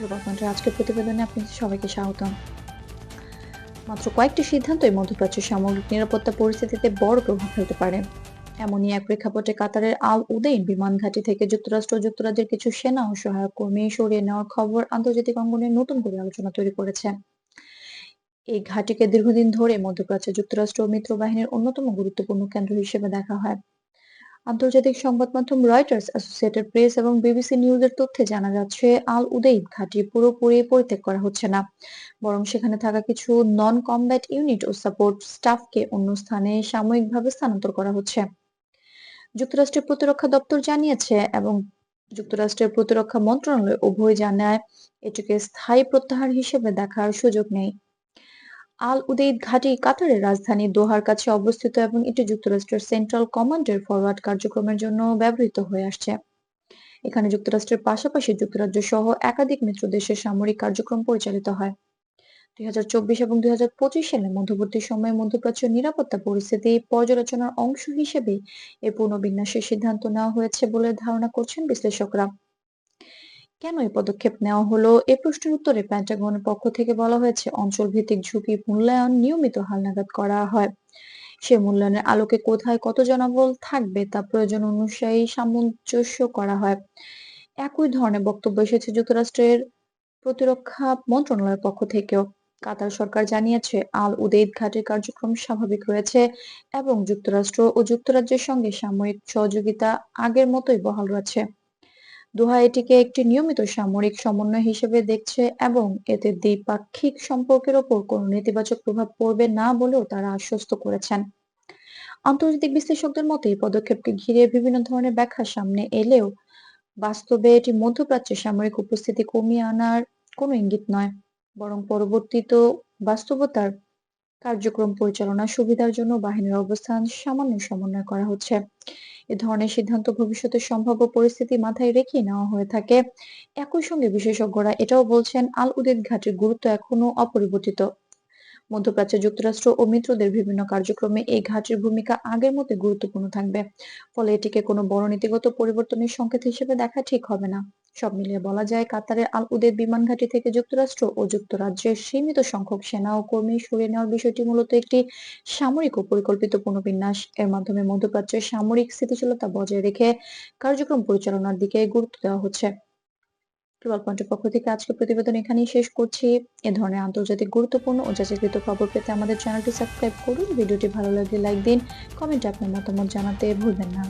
পূর্বাঞ্চলের আজকের প্রতিবেদনে আপনাদের সবাইকে স্বাগতম। মাত্র কয়েকটি সিদ্ধান্তই মধ্যপ্রাচ্যের সামগ্রিক নিরাপত্তা পরিস্থিতিতে বড় প্রভাব ফেলতে পারে। এমনই এক প্রেক্ষাপটে কাতারের আল উদেইন বিমান ঘাঁটি থেকে যুক্তরাষ্ট্র ও যুক্তরাজ্যের কিছু সেনা ও সহায়ক কর্মী সরিয়ে নেওয়ার খবর আন্তর্জাতিক অঙ্গনে নতুন করে আলোচনা তৈরি করেছে। এই ঘাঁটিকে দীর্ঘদিন ধরে মধ্যপ্রাচ্যে যুক্তরাষ্ট্র ও মিত্র বাহিনীর অন্যতম গুরুত্বপূর্ণ কেন্দ্র হিসেবে দেখা হয়। আন্তর্জাতিক সংবাদ মাধ্যম রয়টার্স, অ্যাসোসিয়েটেড প্রেস এবং বিবিসি নিউজের তথ্যে জানা যাচ্ছে, আল উদেইদ ঘাঁটি পুরোপুরি পরিত্যাগ করা হচ্ছে না, বরং সেখানে থাকা কিছু নন কমব্যাট ইউনিট ও সাপোর্ট স্টাফকে অন্য স্থানে সাময়িকভাবে স্থানান্তর করা হচ্ছে। যুক্তরাষ্ট্রের প্রতিরক্ষা দপ্তর জানিয়েছে এবং যুক্তরাষ্ট্রের প্রতিরক্ষা মন্ত্রণালয় উভয় জানায় এটিকে স্থায়ী প্রত্যাহার হিসেবে দেখার সুযোগ নেই। আল উদেইদ ঘাঁটি কাতারের রাজধানী দোহার কাছে অবস্থিত এবং এটি যুক্তরাষ্ট্রের সেন্ট্রাল কমান্ডের ফরওয়ার্ড কার্যক্রমের জন্য ব্যবহৃত হয়ে আসছে। এখানে যুক্তরাষ্ট্রের পাশাপাশি যুক্তরাজ্য সহ একাধিক মিত্র দেশের সামরিক কার্যক্রম পরিচালিত হয়। 2024 এবং 2025 সালে মধ্যবর্তী সময়ে মধ্যপ্রাচ্যের নিরাপত্তা পরিস্থিতি পর্যালোচনার অংশ হিসেবে এই পুনর্বিন্যাসের সিদ্ধান্ত নেওয়া হয়েছে বলে ধারণা করছেন বিশ্লেষকরা। কেন এই পদক্ষেপ নেওয়া হলো, এ প্রশ্নের উত্তরে পেন্টাগনের পক্ষ থেকে বলা হয়েছে, অঞ্চলভিত্তিক ঝুঁকি মূল্যায়ন নিয়মিত হালনাগাদ করা হয়। সে মূল্যায়নের আলোকে কোথায় কত জনবল থাকবে তা প্রয়োজন অনুযায়ী সামঞ্জস্য করা হয়। একই ধরনের বক্তব্য এসেছে যুক্তরাষ্ট্রের প্রতিরক্ষা মন্ত্রণালয়ের পক্ষ থেকেও। কাতার সরকার জানিয়েছে, আল উদেইদ ঘাঁটির কার্যক্রম স্বাভাবিক রয়েছে এবং যুক্তরাষ্ট্র ও যুক্তরাজ্যের সঙ্গে সামরিক সহযোগিতা আগের মতোই বহাল রয়েছে। দোহা এটিকে একটি নিয়মিত সামরিক সমন্বয় হিসেবে দেখছে এবং এতে দ্বিপাক্ষিক সম্পর্কের ওপর কোনো নেতিবাচক প্রভাব পড়বে না বলেও তারা আশ্বস্ত করেছেন। আন্তর্জাতিক বিশ্লেষকদের মতে এই পদক্ষেপকে ঘিরে বিভিন্ন ধরনের ব্যাখ্যা সামনে এলেও বাস্তবে এটি মধ্যপ্রাচ্যে সামরিক উপস্থিতি কমিয়ে আনার কোনো ইঙ্গিত নয়, বরং পরবর্তীত বাস্তবতার কার্যক্রম পরিচালনার সুবিধার জন্য বাহিনীর অবস্থান সামান্য সমন্বয় করা হচ্ছে। এ ধরনের সিদ্ধান্ত ভবিষ্যতের সম্ভাব্য পরিস্থিতি মাথায় রেখে নেওয়া হয়ে থাকে। একই সঙ্গে বিশেষজ্ঞরা এটাও বলছেন, আল উদেদ ঘাঁটির গুরুত্ব এখনো অপরিবর্তিত। মধ্যপ্রাচ্যে যুক্তরাষ্ট্র ও মিত্রদের বিভিন্ন কার্যক্রমে এই ঘাঁটির ভূমিকা আগের মতো গুরুত্বপূর্ণ থাকবে। ফলে এটিকে কোনো বড় নীতিগত পরিবর্তনের সংকেত হিসেবে দেখা ঠিক হবে না। সব মিলিয়ে বলা যায়, কাতারের আল উদেদ বিমান ঘাঁটি থেকে যুক্তরাষ্ট্র ও যুক্তরাজ্যের সীমিত সংখ্যক সেনা ও কর্মী সরিয়ে নেওয়ার বিষয়টি মূলত একটি সামরিক ও পরিকল্পিত পুনর্বিন্যাস। এর মাধ্যমে মধ্যপ্রাচ্যের সামরিক স্থিতিশীলতা বজায় রেখে কার্যক্রম পরিচালনার দিকে গুরুত্ব দেওয়া হচ্ছে। গ্লোবাল পয়েন্টের পক্ষ থেকে আজকের প্রতিবেদন এখানেই শেষ করছি। এ ধরনের আন্তর্জাতিক গুরুত্বপূর্ণ ও যাচাইকৃত খবর পেতে আমাদের চ্যানেলটি সাবস্ক্রাইব করুন। ভিডিওটি ভালো লাগলে লাইক দিন, কমেন্টে আপনার মতামত জানাতে ভুলবেন না।